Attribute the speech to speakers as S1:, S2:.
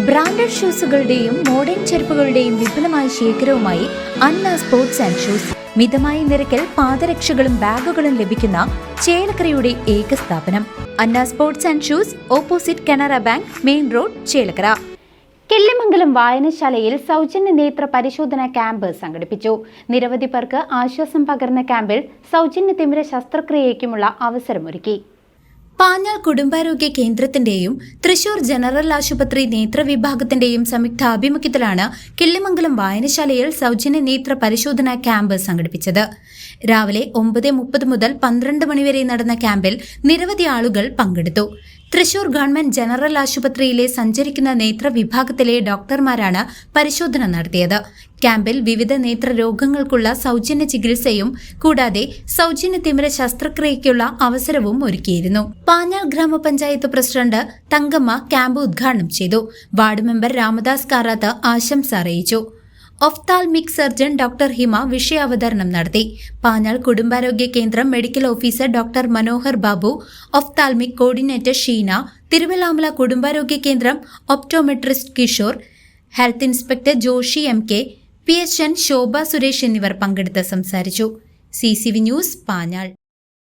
S1: Branded ഷൂസുകളുടെയും modern ചെരുപ്പുകളുടെയും വിപുലമായ ശേഖരവുമായി അന്ന സ്പോർട്സ് ആൻഡ് ഷൂസ്. മിതമായ നിരക്കിൽ പാദരക്ഷകളും ബാഗുകളും ലഭിക്കുന്ന ചേലക്കരയുടെ ഏക സ്ഥാപനം Anna sports and shoes, opposite Canara bank, main road, Chelakkara. Killimangalam വായനശാലയിൽ സൗജന്യ നേത്ര പരിശോധന ക്യാമ്പ് സംഘടിപ്പിച്ചു. നിരവധി പേർക്ക് ആശ്വാസം പകർന്ന ക്യാമ്പിൽ സൗജന്യ തിമിര ശസ്ത്രക്രിയയ്ക്കുമുള്ള അവസരമൊരുക്കി. പാഞ്ഞാൾ കുടുംബാരോഗ്യ കേന്ദ്രത്തിന്റെയും തൃശൂർ ജനറൽ ആശുപത്രി നേത്രവിഭാഗത്തിന്റെയും സംയുക്താഭിമുഖ്യത്തിലാണ് കിള്ളിമംഗലം വായനശാലയിൽ സൗജന്യ നേത്ര പരിശോധനാ ക്യാമ്പ് സംഘടിപ്പിച്ചത്. രാവിലെ 9:30 മുതൽ 12 മണിവരെ നടന്ന ക്യാമ്പിൽ നിരവധി ആളുകൾ പങ്കെടുത്തു. തൃശൂർ ഗവൺമെന്റ് ജനറൽ ആശുപത്രിയിലെ സഞ്ചരിക്കുന്ന നേത്രവിഭാഗത്തിലെ ഡോക്ടർമാരാണ് പരിശോധന നടത്തിയത്. ക്യാമ്പിൽ വിവിധ നേത്രരോഗങ്ങൾക്കുള്ള സൗജന്യ ചികിത്സയും കൂടാതെ സൗജന്യ തിമിര ശസ്ത്രക്രിയയ്ക്കുള്ള അവസരവും ഒരുക്കിയിരുന്നു. പാഞ്ഞാൾ ഗ്രാമപഞ്ചായത്ത് പ്രസിഡന്റ് തങ്കമ്മ ക്യാമ്പ് ഉദ്ഘാടനം ചെയ്തു. വാർഡ് മെമ്പർ രാമദാസ് കാറാത്ത് ആശംസ അറിയിച്ചു. ഒഫ്താൽമിക് സർജൻ ഡോക്ടർ ഹിമ വിഷയാവതരണം നടത്തി. പാഞ്ഞാൾ കുടുംബാരോഗ്യ കേന്ദ്രം medical officer doctor Manohar Babu, ophthalmic coordinator Sheena, Thiruvilwamala കുടുംബാരോഗ്യ കേന്ദ്രം optometrist Kishore, health inspector Joshi MK, PHN Shobha Suresh എന്നിവർ പങ്കെടുത്ത് സംസാരിച്ചു. CCV news, Panjal.